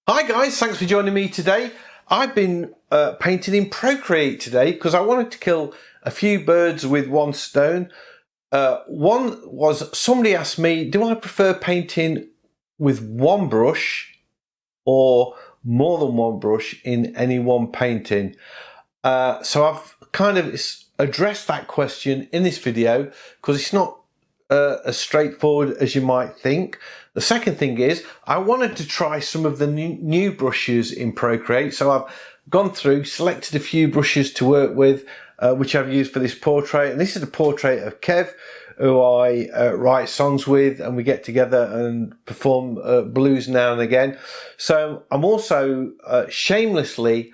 Hi guys, thanks for joining me today. I've been painting in Procreate today because I wanted to kill a few birds with one stone. One was, somebody asked me, do I prefer painting with one brush or more than one brush in any one painting? So I've kind of addressed that question in this video because it's not as straightforward as you might think. The second thing is I wanted to try some of the new brushes in Procreate. So I've gone through, selected a few brushes to work with, which I've used for this portrait. And this is a portrait of Kev, who I write songs with, and we get together and perform blues now and again. So I'm also shamelessly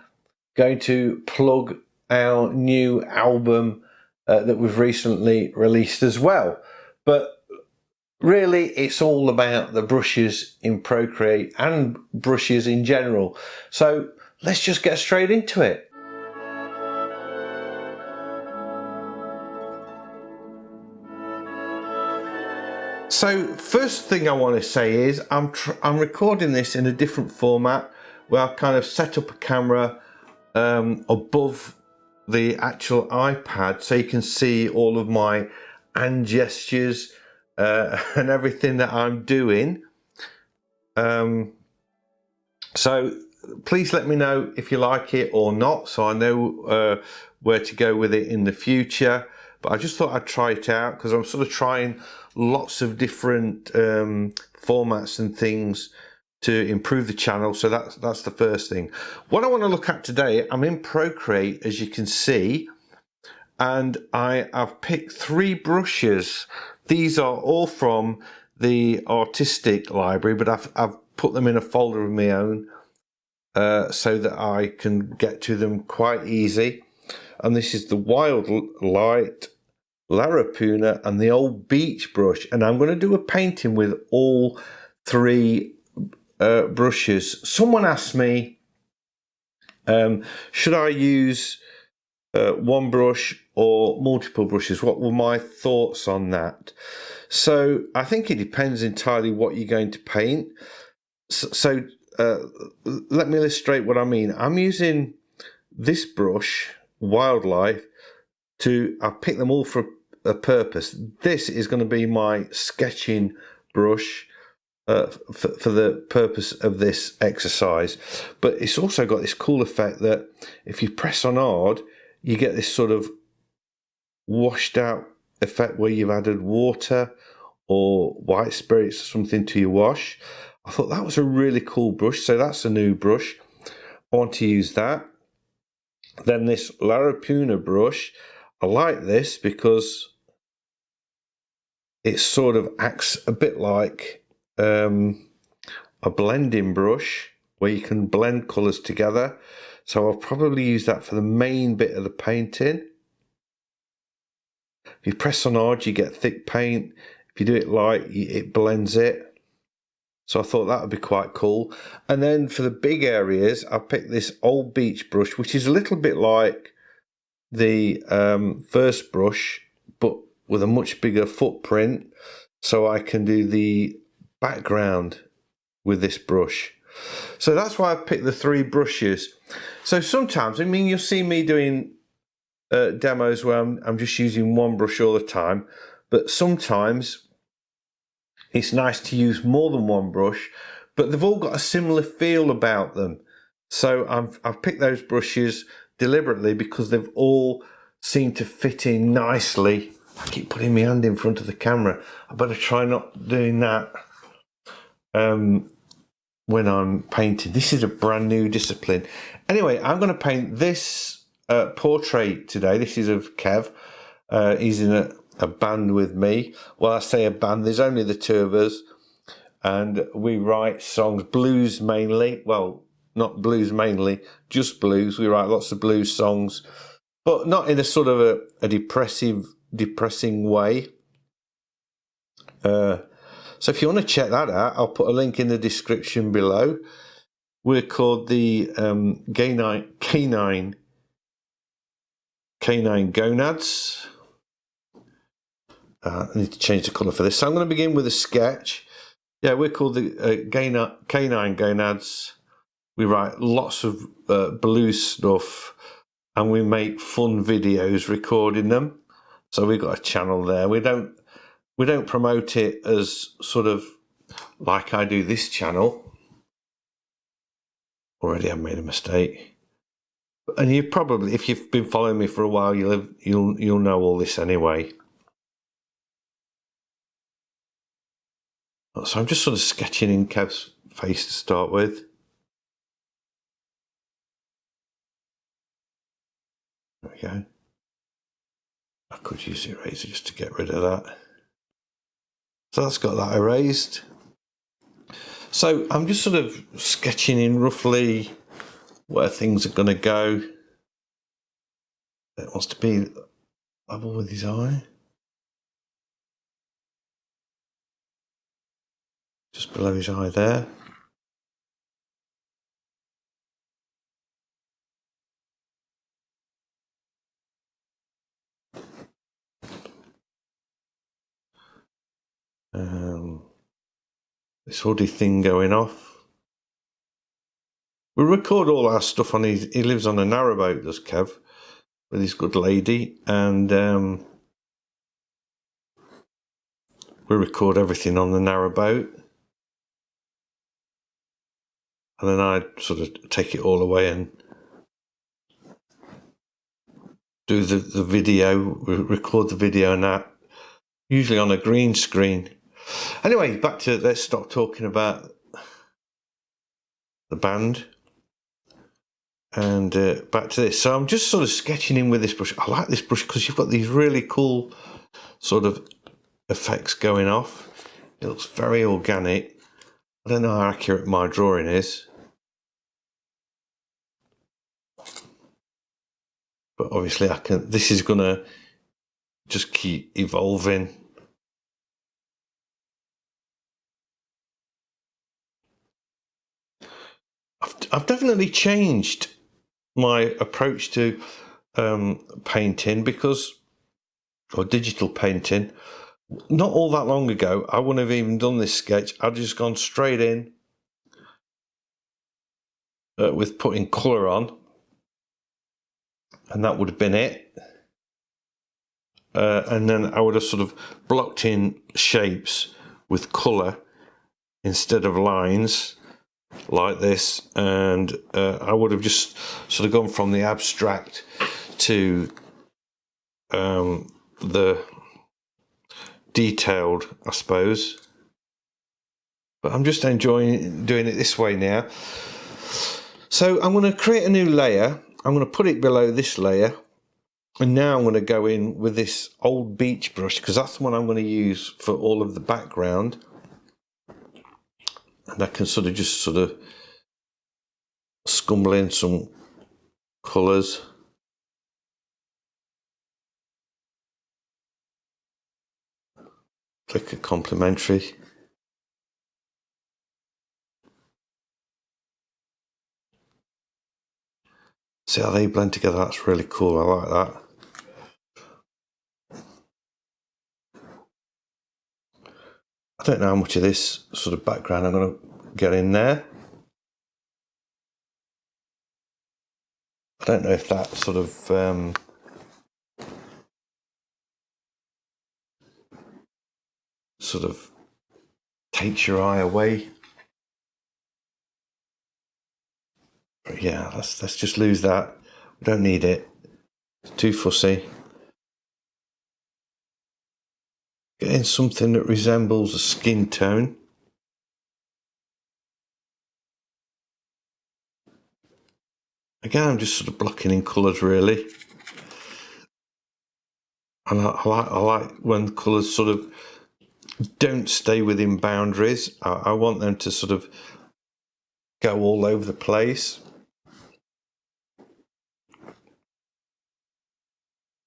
going to plug our new album that we've recently released as well. But really, it's all about the brushes in Procreate and brushes in general. So let's just get straight into it. So first thing I want to say is I'm recording this in a different format where I've kind of set up a camera above the actual iPad so you can see all of my hand gestures and everything that I'm doing. So please let me know if you like it or not, so I know where to go with it in the future. But I just thought I'd try it out because I'm sort of trying lots of different formats and things to improve the channel. So that's the first thing. What I want to look at today, I'm in Procreate, as you can see, and I've picked 3 brushes. These are all from the artistic library, but I've put them in a folder of my own so that I can get to them quite easy. And this is the Wildlight, Larapuna, and the Old Beach brush. And I'm going to do a painting with all 3 brushes. Someone asked me, should I use one brush or multiple brushes? What were my thoughts on that? So I think it depends entirely what you're going to paint. So let me illustrate what I mean. I'm using this brush, Wildlife, I've picked them all for a purpose. This is going to be my sketching brush for the purpose of this exercise. But it's also got this cool effect that if you press on hard, you get this sort of washed out effect where you've added water or white spirits or something to your wash. I thought that was a really cool brush, so that's a new brush. I want to use that. Then this Larapuna brush, I like this because it sort of acts a bit like a blending brush where you can blend colours together. So I'll probably use that for the main bit of the painting. If you press on hard, you get thick paint. If you do it light, it blends it. So I thought that would be quite cool. And then for the big areas, I picked this Old Beach brush, which is a little bit like the first brush, but with a much bigger footprint. So I can do the background with this brush. So that's why I picked the 3 brushes. So sometimes, I mean, you'll see me doing demos where I'm just using one brush all the time, but sometimes it's nice to use more than one brush, but they've all got a similar feel about them. So I've picked those brushes deliberately because they've all seemed to fit in nicely. I keep putting my hand in front of the camera. I better try not doing that when I'm painting. This is a brand new discipline. Anyway, I'm going to paint this portrait today. This is of Kev. He's in a band with me. Well, I say a band, there's only the 2 of us, and we write songs, blues mainly. Well, not blues mainly, just blues. We write lots of blues songs, but not in a sort of a depressing way. So if you want to check that out, I'll put a link in the description below. We're called the Canine Gonads. I need to change the colour for this. So I'm going to begin with a sketch. Yeah, we're called the Canine Gonads. we write lots of blues stuff, and we make fun videos recording them. So we've got a channel there. We don't promote it as sort of like I do this channel. Already I've made a mistake. And you probably, if you've been following me for a while, you'll know all this anyway. So I'm just sort of sketching in Kev's face to start with. There we go. I could use the eraser just to get rid of that. So that's got that erased. So I'm just sort of sketching in roughly where things are going to go. It wants to be level with his eye. Just below his eye there. This hoodie thing going off. We record all our stuff on his, he lives on a narrowboat, does Kev, with his good lady, and we record everything on the narrowboat. And then I sort of take it all away and do the video, record the video and that, usually on a green screen. Anyway, back to, let's stop talking about the band and back to this. So I'm just sort of sketching in with this brush. I like this brush because you've got these really cool sort of effects going off. It looks very organic. I don't know how accurate my drawing is, but obviously I can, this is gonna just keep evolving. I've definitely changed my approach to painting or digital painting. Not all that long ago, I wouldn't have even done this sketch. I'd just gone straight in with putting colour on, and that would have been it. And then I would have sort of blocked in shapes with colour instead of lines like this, and I would have just sort of gone from the abstract to the detailed, I suppose. But I'm just enjoying doing it this way now. So I'm going to create a new layer. I'm going to put it below this layer, and now I'm going to go in with this old beach brush because that's the one I'm going to use for all of the background. And I can sort of scumble in some colours. Click a complementary. See how they blend together? That's really cool. I like that. I don't know how much of this sort of background I'm going to get in there. I don't know if that sort of takes your eye away. But yeah, let's just lose that. We don't need it. It's too fussy. Getting something that resembles a skin tone. Again, I'm just sort of blocking in colours really. And I like when colours sort of don't stay within boundaries. I want them to sort of go all over the place.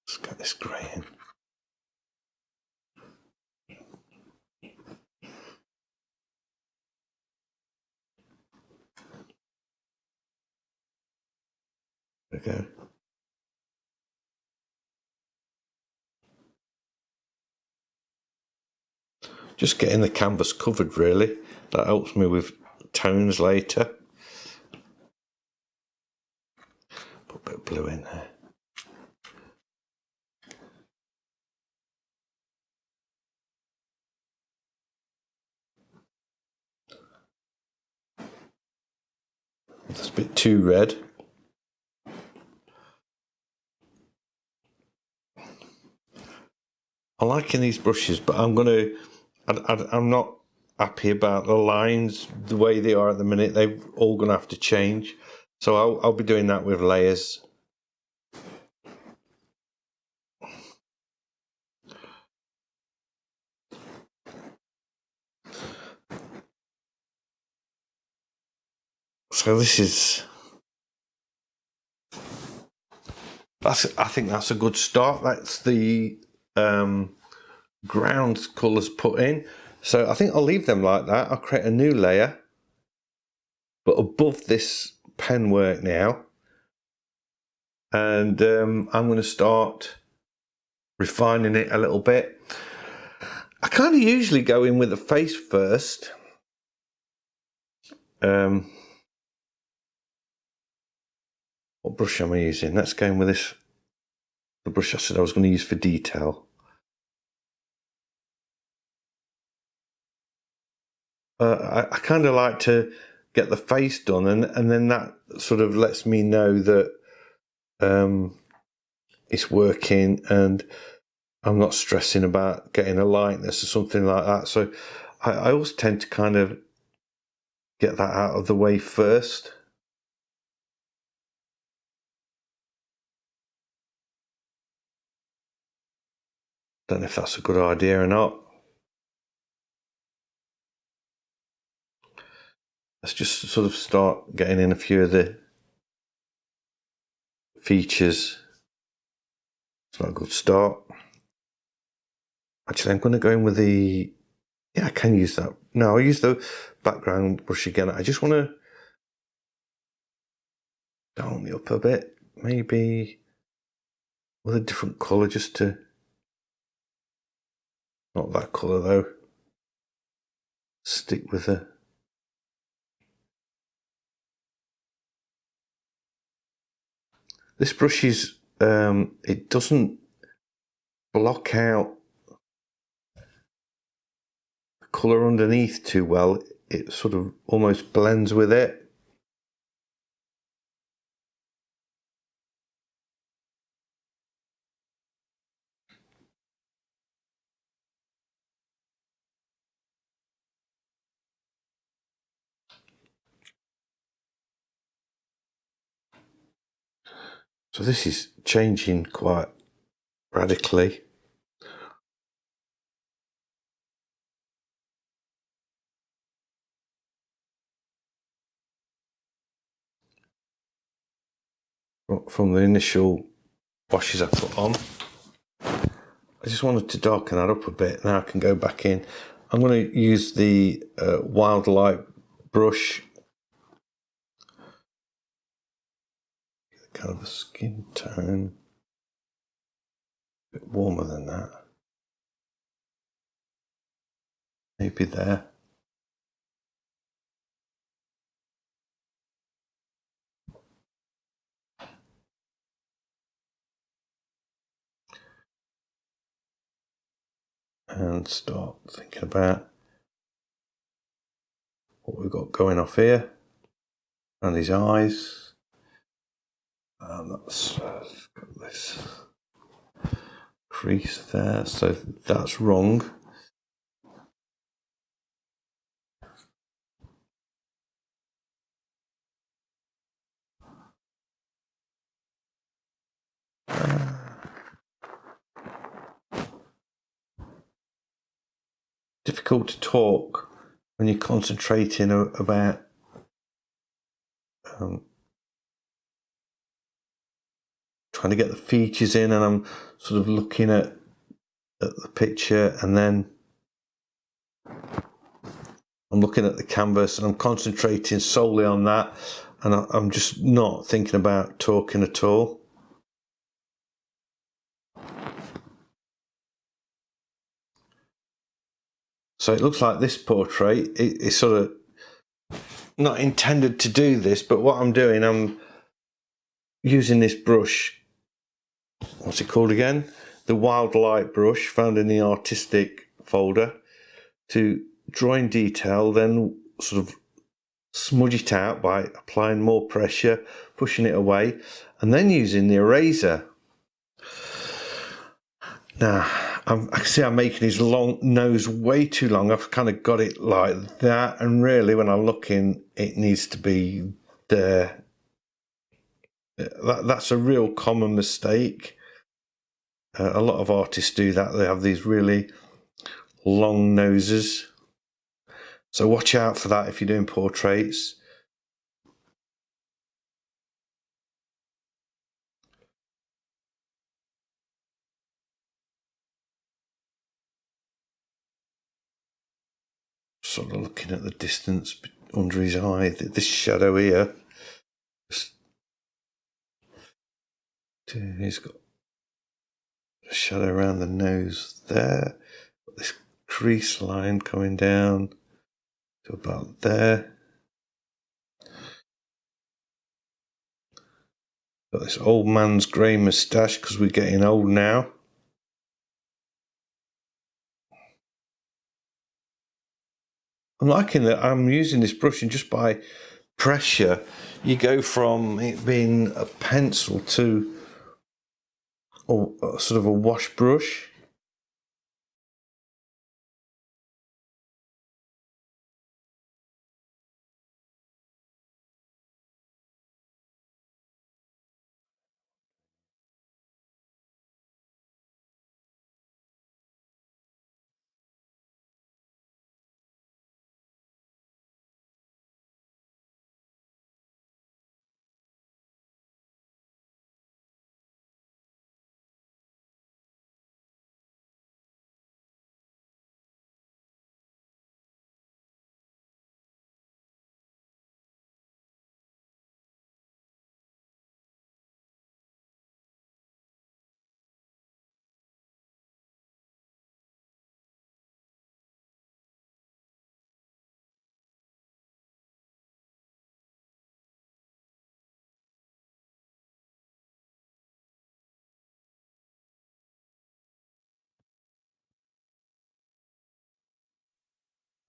Let's get this grey in. There we go. Just getting the canvas covered really. That helps me with tones later. of blue in there. That's a bit too red. I'm liking these brushes, but I'm not happy about the lines the way they are at the minute. They're all going to have to change. So I'll be doing that with layers. So this is, I think that's a good start. That's the ground colours put in. So I think I'll leave them like that. I'll create a new layer, but above this pen work now. And I'm going to start refining it a little bit. I kind of usually go in with the face first. What brush am I using? Let's go in with this, the brush I said I was going to use for detail. I kind of like to get the face done, and then that sort of lets me know that it's working and I'm not stressing about getting a lightness or something like that. So I always tend to kind of get that out of the way first. Don't know if that's a good idea or not. Let's just sort of start getting in a few of the features. It's not a good start. Actually, I'm going to go in with the, yeah, I can use that. No, I'll use the background brush again. I just want to darken it up a bit, maybe with a different colour, just to, not that colour though, stick with the, this brush is, it doesn't block out the colour underneath too well. It sort of almost blends with it. So this is changing quite radically. From the initial washes I put on. I just wanted to darken that up a bit. Now I can go back in. I'm going to use the Wildlight brush. Kind of a skin tone. A bit warmer than that. Maybe there. And start thinking about what we've got going off here. Around his eyes. And that's got this crease there, so that's wrong. Difficult to talk when you're concentrating about trying to get the features in, and I'm sort of looking at the picture, and then I'm looking at the canvas and I'm concentrating solely on that, and I'm just not thinking about talking at all. So it looks like this portrait, it's sort of not intended to do this, but what I'm doing, I'm using this brush, what's it called again? The Wild Light brush, found in the artistic folder, to draw in detail, then sort of smudge it out by applying more pressure, pushing it away, and then using the eraser. Now, I can see I'm making his long nose way too long. I've kind of got it like that, and really when I look in, it needs to be there. That's a real common mistake. A lot of artists do that. They have these really long noses. So watch out for that if you're doing portraits. Sort of looking at the distance under his eye, this shadow here. He's got a shadow around the nose there. Got this crease line coming down to about there. Got this old man's grey moustache because we're getting old now. I'm liking that I'm using this brush, and just by pressure you go from it being a pencil to sort of a wash brush.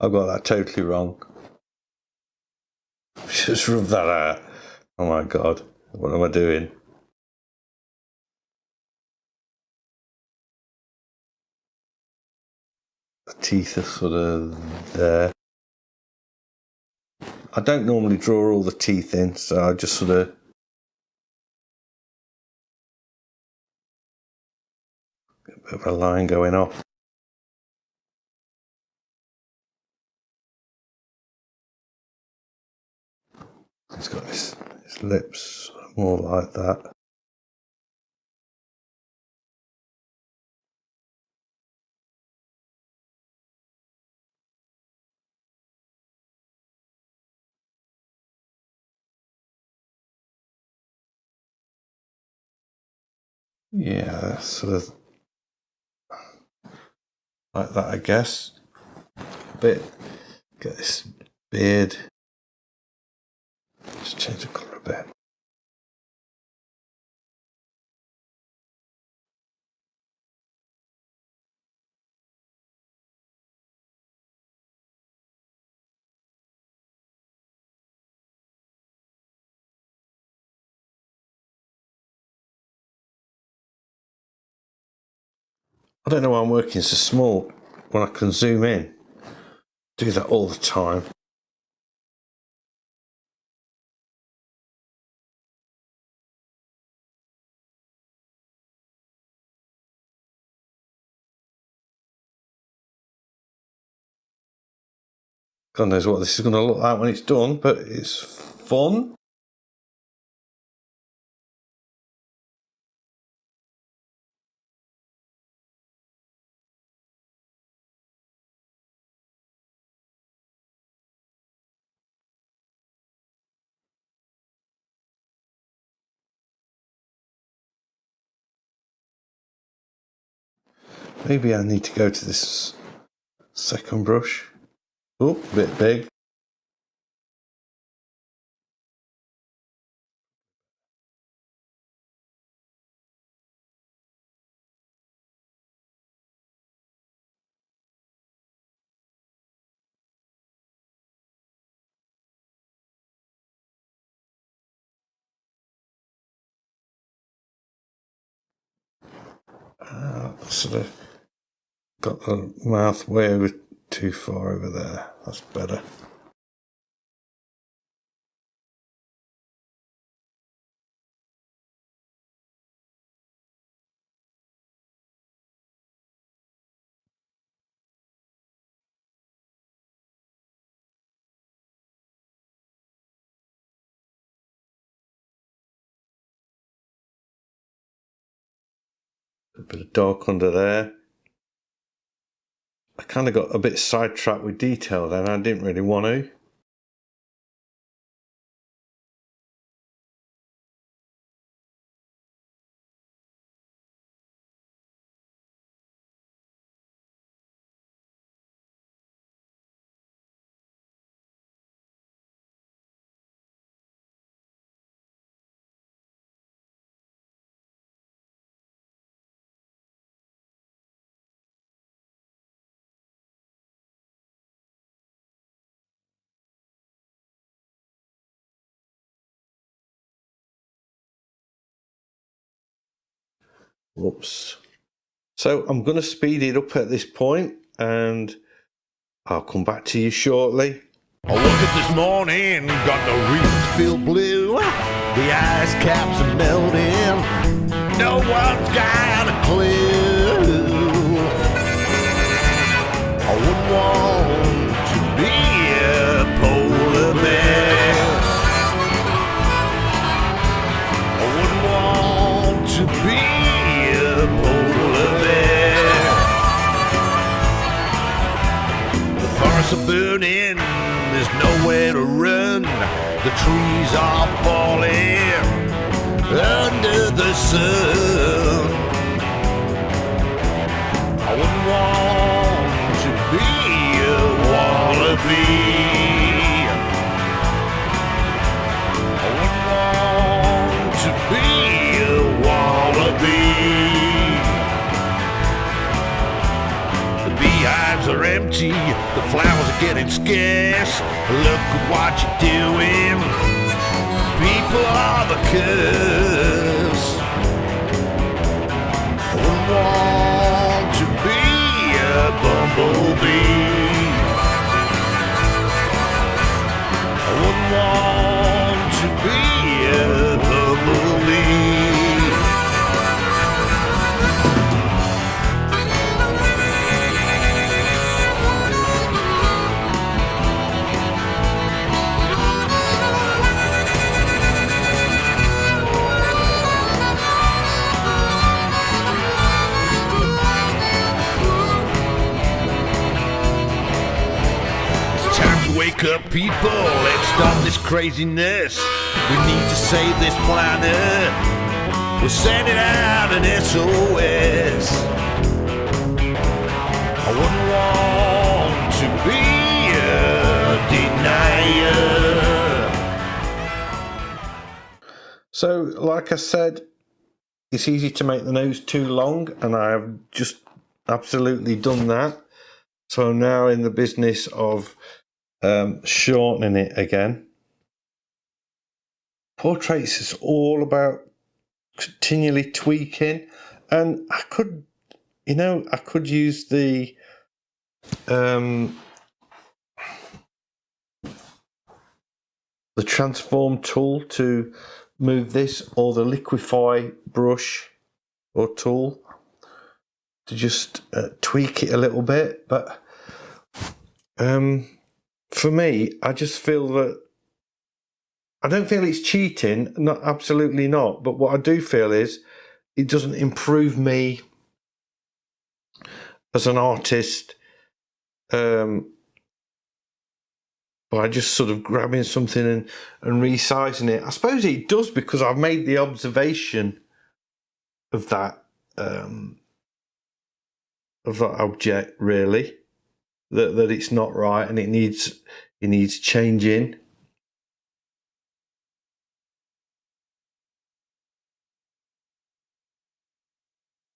I got that totally wrong. Just rub that out. Oh my god, what am I doing? The teeth are sort of there. I don't normally draw all the teeth in, so I just sort of get a bit of a line going off. He's got his lips more like that. Yeah, sort of like that, I guess. Get this beard. Just change the colour a bit. I don't know why I'm working so small when I can zoom in. Do that all the time. God knows what this is going to look like when it's done, but it's fun. Maybe I need to go to this second brush. Oh, a bit big. Sort of got the mouth way too far over there. That's better. A bit of dark under there. I kind of got a bit sidetracked with detail then. I didn't really want to. Whoops. So I'm going to speed it up at this point and I'll come back to you shortly. I woke up this morning, got the roof feel blue. The ice caps are melting. No one's got a clue. I wouldn't want to be a polar bear. I wouldn't want to be a polar bear. The forests are burning, there's nowhere to run. The trees are falling under the sun. I wouldn't want to be a wallaby. I wouldn't want to be a wallaby. The beehives are empty, the flowers are getting scarce. Look at what you're doing. People are the curse. I wouldn't want to be a bumblebee. I wouldn't want to be a bumblebee. Wake up, people, let's stop this craziness. We need to save this planet. We're sending out an SOS. I wouldn't want to be a denier. So, like I said, it's easy to make the nose too long, and I have just absolutely done that. So I'm now in the business of shortening it again. Portraits is all about continually tweaking, and I could use the transform tool to move this, or the liquefy brush or tool to just tweak it a little bit, but for me, I just feel that I don't feel it's cheating, not absolutely not. But what I do feel is it doesn't improve me as an artist by just sort of grabbing something and resizing it. I suppose it does, because I've made the observation of that object, really, that it's not right and it needs changing.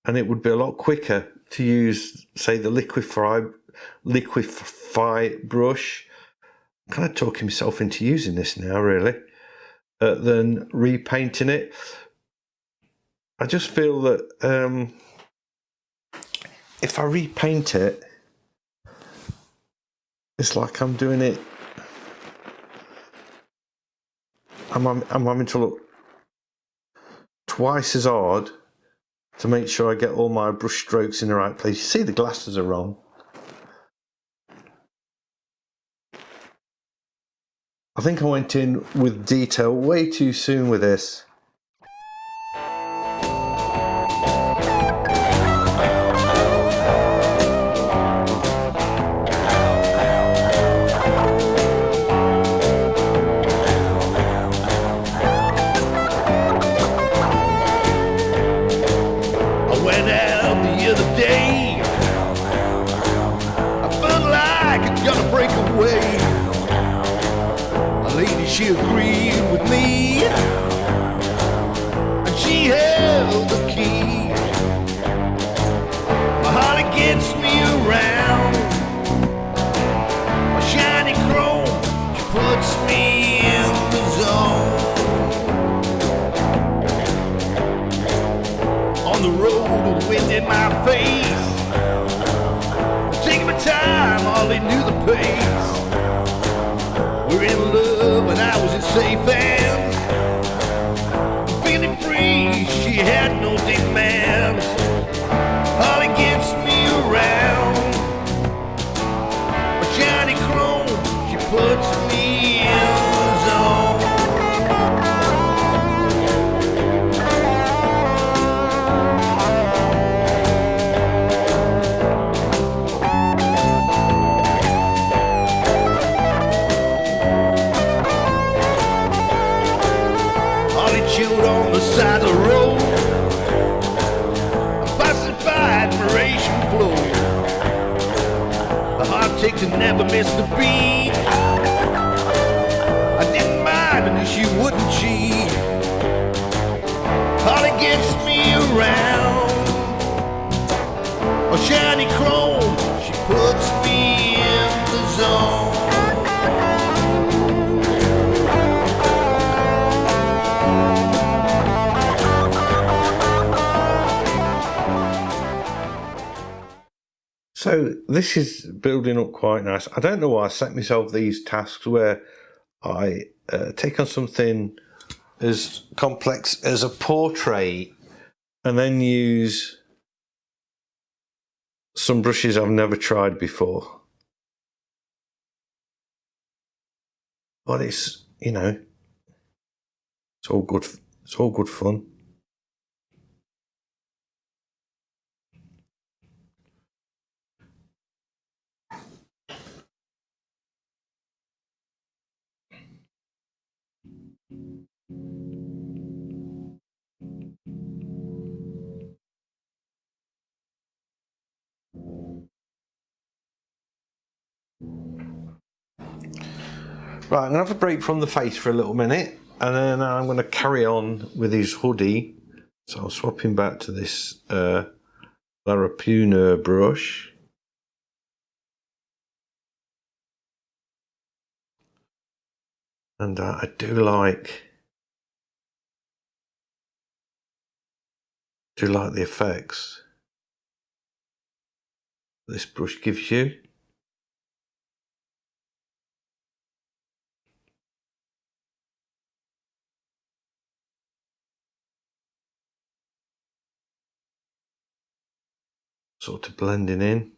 And it would be a lot quicker to use, say, the liquefy brush. I'm kind of talking myself into using this now, really, than repainting it. I just feel that if I repaint it, it's like I'm doing it. I'm having to look twice as hard to make sure I get all my brush strokes in the right place. You see the glasses are wrong. I think I went in with detail way too soon with this. I went out the other day. I felt like I gotta break away. A lady, she agreed with me, and she held the key. My heart gets me around. My shiny chrome, she puts me in the zone. On the road with wind in my face, taking my time, hardly knew the pace. We're in love and I was in safe hands. Feeling free, she had no demands. Holly gets me around. My shiny chrome, she puts me in the zone. Chilled on the side of the road, I'm passing by admiration flow. The heart takes and never missed a beat. I didn't mind, I knew she wouldn't cheat. Holly gets me around. Oh, shiny chrome, she puts me in the zone. So this is building up quite nice. I don't know why I set myself these tasks where I take on something as complex as a portrait and then use some brushes I've never tried before. But it's, you know, it's all good. It's all good fun. Right, I'm going to have a break from the face for a little minute, and then I'm going to carry on with his hoodie. So I'll swap him back to this Larapuna brush. And I do like the effects this brush gives you. Sort of blending in.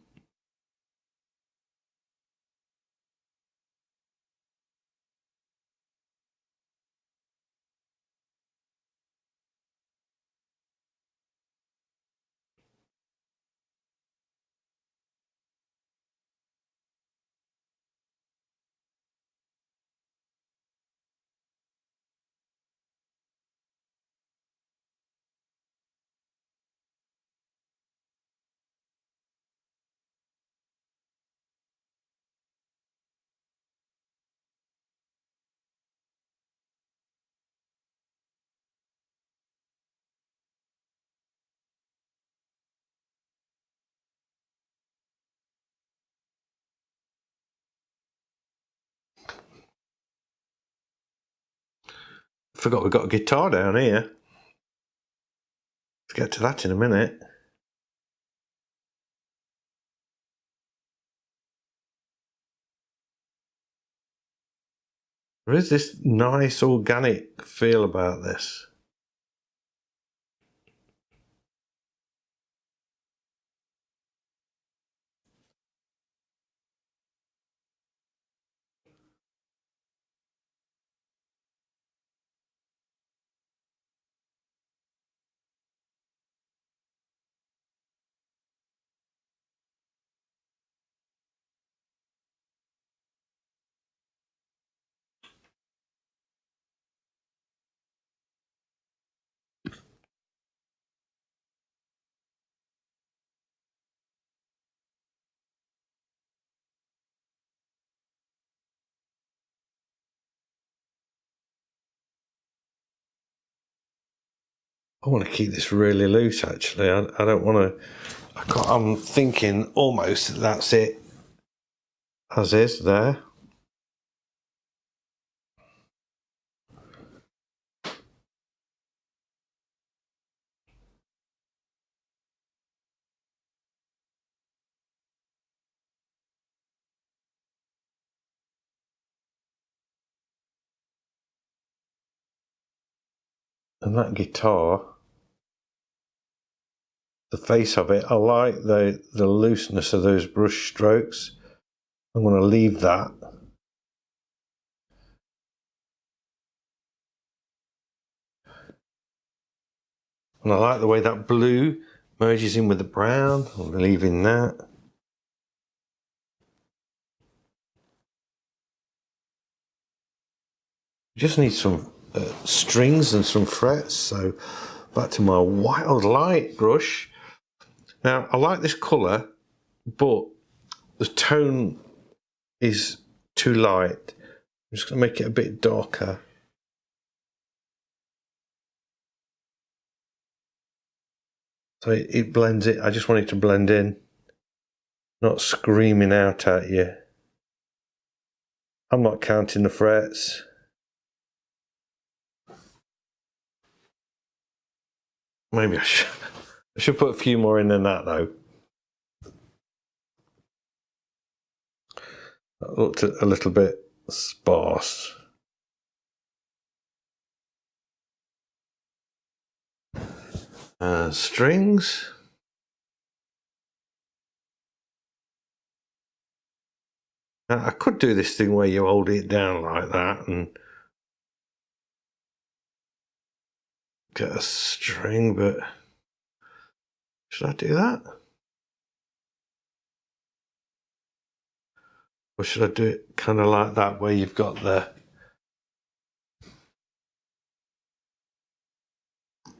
Forgot we've got a guitar down here. Let's get to that in a minute. There is this nice organic feel about this. I want to keep this really loose actually. I don't want to, I'm thinking almost that's it as is there. And that guitar, the face of it, I like the looseness of those brush strokes. I'm going to leave that. And I like the way that blue merges in with the brown. I'm leaving that. Just need some strings and some frets. So back to my Wild Light brush. Now I like this colour, but the tone is too light. I'm just going to make it a bit darker. So it blends it. I just want it to blend in, not screaming out at you. I'm not counting the frets. Maybe I should put a few more in than that though. That looked a little bit sparse. Strings. Now, I could do this thing where you hold it down like that and get a string, but should I do that? Or should I do it kind of like that where you've got the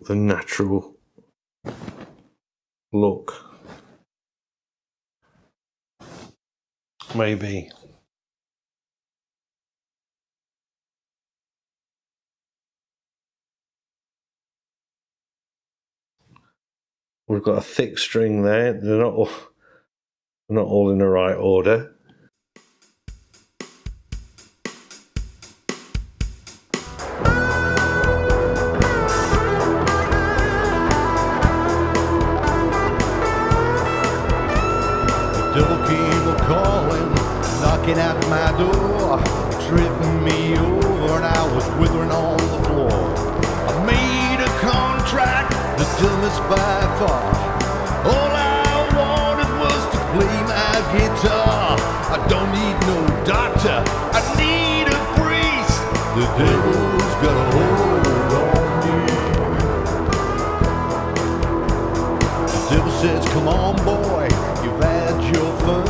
natural look? Maybe. We've got a thick string there. They're not all in the right order. Devil came a-calling, knocking at my door, tripping me over, and I was withering on the floor. I made a contract, the dumbest by far. All I wanted was to play my guitar. I don't need no doctor, I need a priest. The devil's got a hold on me. The devil says, come on boy, you've had your fun.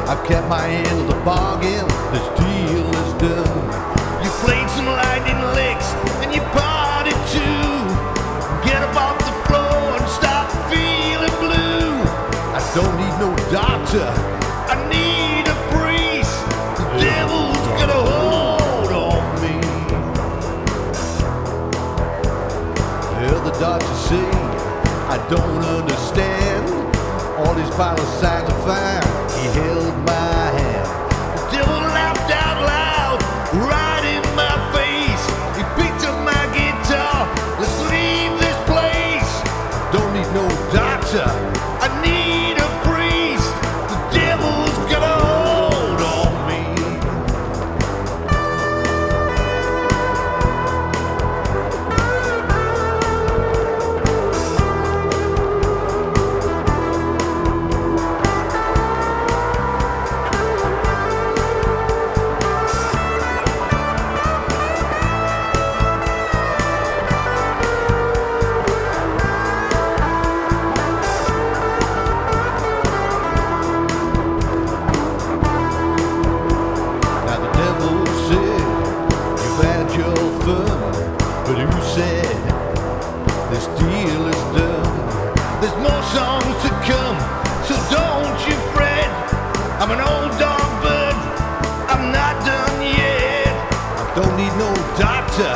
I've kept my end of the bargain, this deal is done. You played some lightning licks, and you partied too. Get up off the floor and stop feeling blue. I don't need no doctor, I need a priest. The devil's got a hold on me. Well, the doctor say I don't understand. All these vital signs are fine. He held my hand. The devil laughed out loud, right in my face. He picked up my guitar. Let's leave this place. Don't need no doctor, I need a priest. The devil's got a hold on me. said, this deal is done. There's more songs to come, so don't you fret. I'm an old dog, but I'm not done yet. I don't need no doctor,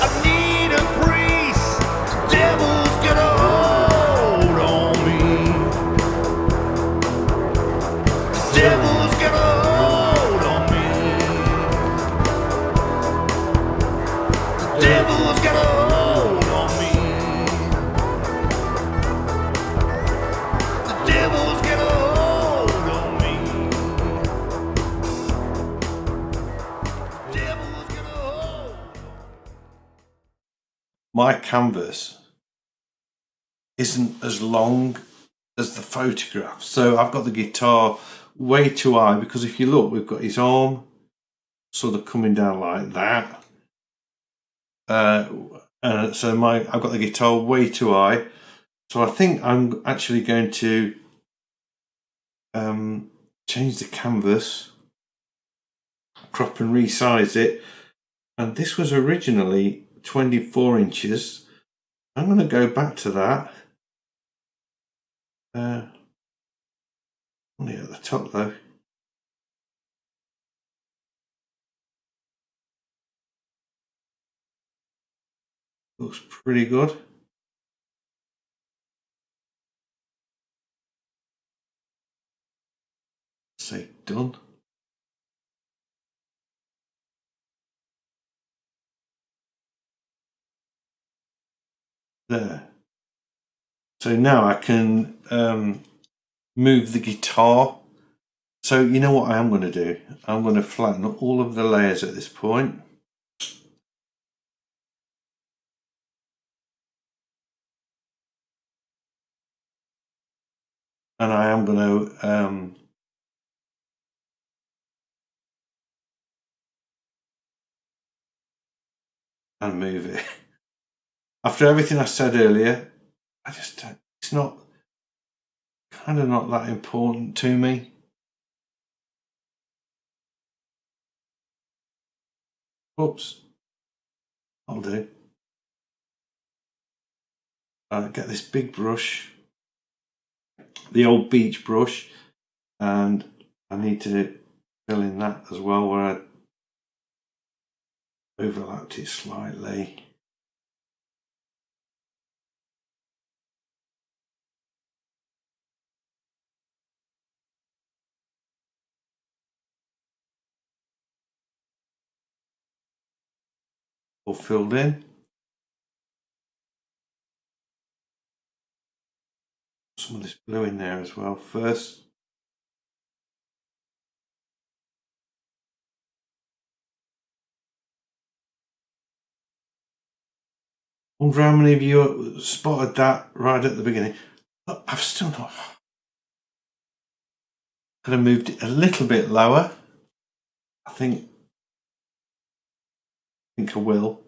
I need a priest. The devil's got a hold on me. The devil's got a hold on me. The devil's got a hold on me. The devil's got a hold on me. The devil's got a hold. My canvas isn't as long as the photograph, so I've got the guitar way too high, because if you look, we've got his arm sort of coming down like that. So I've got the guitar way too high, so I think I'm actually going to change the canvas, crop and resize it. And this was originally 24 inches. I'm going to go back to that. Only at the top though. Looks pretty good. Say done. There. So now I can move the guitar. So you know what I am going to do? I'm going to flatten all of the layers at this point. And I am going to and move it. After everything I said earlier, I just don't, it's not kind of not that important to me. Oops. I'll do. Get this big brush, the old beach brush, and I need to fill in that as well where I overlapped it slightly. All filled in. Some of this blue in there as well first. I wonder how many of you spotted that right at the beginning. But I've still not. Could have moved it a little bit lower. I think I will.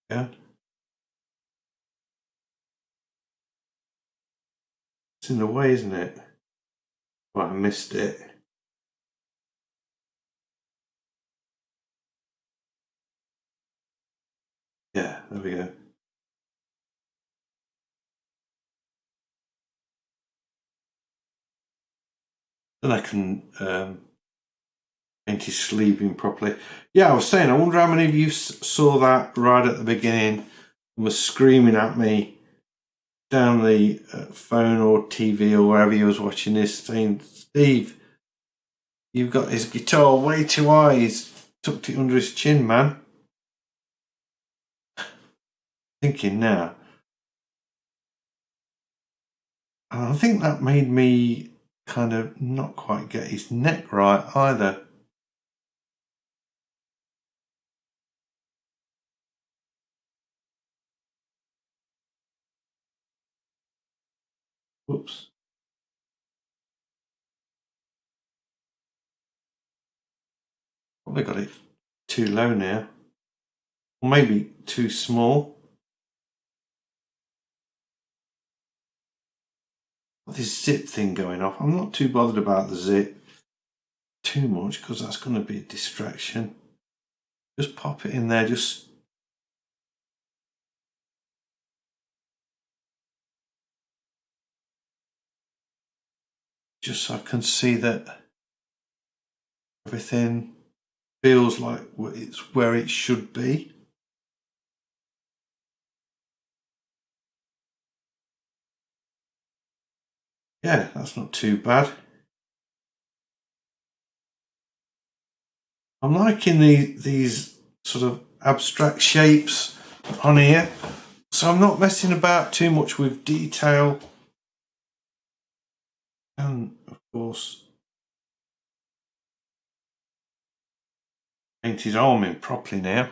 Yeah. It's in the way, isn't it? Well, I missed it. Yeah, there we go. Then I can paint his sleeve in properly. Yeah, I was saying, I wonder how many of you saw that right at the beginning and was screaming at me down the phone or TV or wherever you was watching this, saying, Steve, you've got his guitar way too high. He's tucked it under his chin, man. Thinking now. And I think that made me kind of not quite get his neck right either. Whoops. Probably got it too low now. Or maybe too small. this zip thing going off. I'm not too bothered about the zip too much because that's going to be a distraction. Just pop it in there, just so I can see that everything feels like it's where it should be. Yeah, that's not too bad. I'm liking these sort of abstract shapes on here, so I'm not messing about too much with detail. And of course, paint his arm in properly now.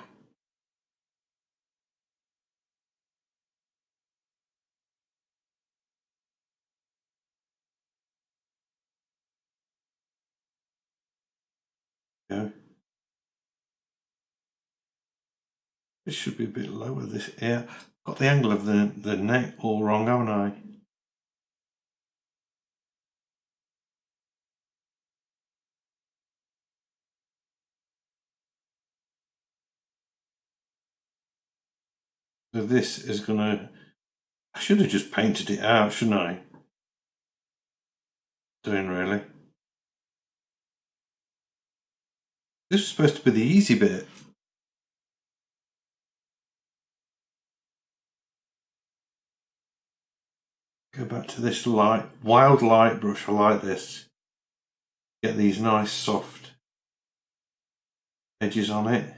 Go. This should be a bit lower. This here, got the angle of the neck all wrong, haven't I? So this is gonna. I should have just painted it out, shouldn't I? Doing really. This is supposed to be the easy bit. Go back to this wild light brush. I like this. Get these nice soft edges on it.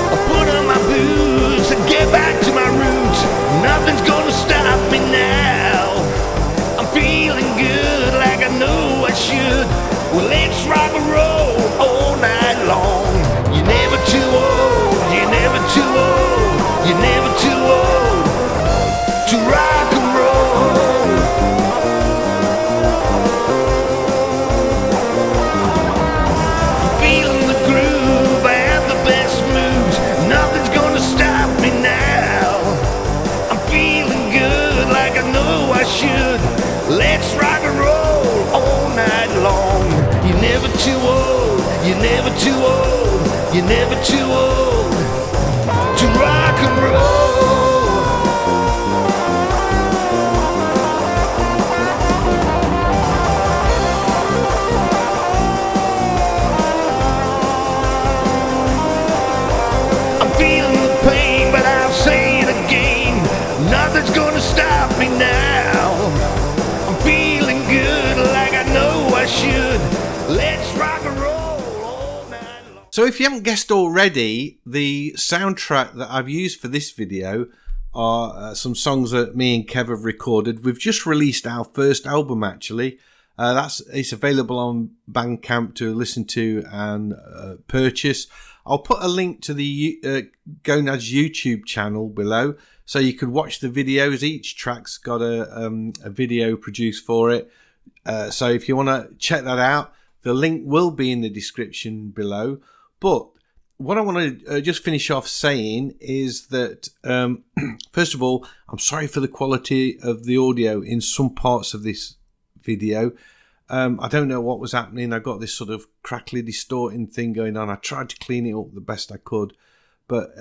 I put on my boots and get back to my roots. Nothing's gonna stop me now. I'm feeling good like I know I should. Well, let's rock and roll all night long. You're never too old, you're never too old, you're never too old to rock and roll. I'm feeling the groove, I have the best moves. Nothing's gonna stop me now. I'm feeling good like I know I should. Let's rock and roll all night long. You're never too old, you're never too old, you're never too old to rock and roll. I'm feeling the pain, but I'll say it again. Nothing's gonna stop me now. I'm feeling good like I know I should. Let's rock and roll all night long. So if you haven't guessed already, the soundtrack that I've used for this video are some songs that me and Kev have recorded. We've just released our first album actually. It's available on Bandcamp to listen to and purchase. I'll put a link to the Gonads YouTube channel below so you could watch the videos. Each track's got a video produced for it. So if you want to check that out, the link will be in the description below. But what I want to just finish off saying is that, first of all, I'm sorry for the quality of the audio in some parts of this video. I don't know what was happening. I got this sort of crackly distorting thing going on. I tried to clean it up the best I could. But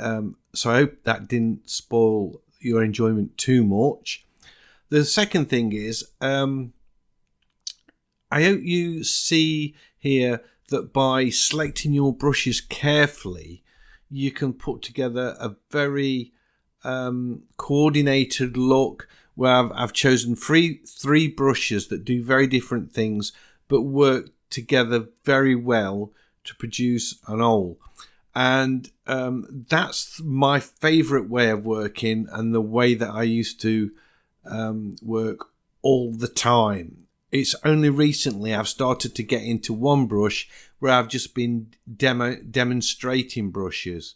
so I hope that didn't spoil your enjoyment too much. The second thing is, I hope you see here that by selecting your brushes carefully, you can put together a very coordinated look where I've chosen three brushes that do very different things but work together very well to produce an whole. And that's my favourite way of working and the way that I used to work all the time. It's only recently I've started to get into one brush where I've just been demonstrating brushes.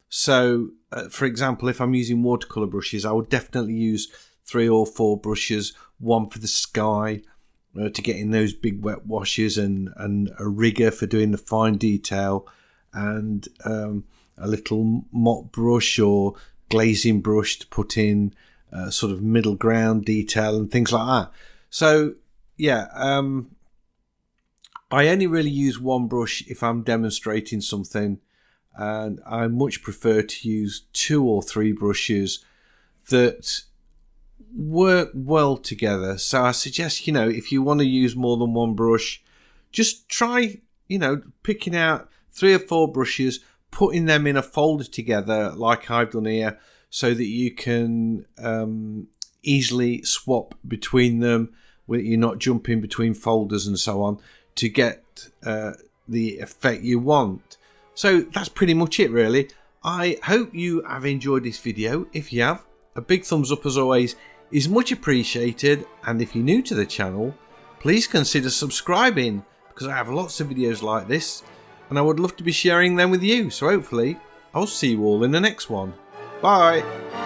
So, for example, if I'm using watercolour brushes, I would definitely use 3 or 4 brushes, one for the sky to get in those big wet washes and a rigger for doing the fine detail, and a little mop brush or glazing brush to put in sort of middle ground detail and things like that. So yeah, I only really use one brush if I'm demonstrating something, and I much prefer to use 2 or 3 brushes that work well together. So I suggest, if you want to use more than one brush, just try, picking out 3 or 4 brushes, putting them in a folder together like I've done here, so that you can easily swap between them, where you're not jumping between folders and so on, to get the effect you want. So that's pretty much it really. I hope you have enjoyed this video. If you have, a big thumbs up as always is much appreciated, and if you're new to the channel, please consider subscribing, because I have lots of videos like this and I would love to be sharing them with you. So hopefully I'll see you all in the next one. Bye.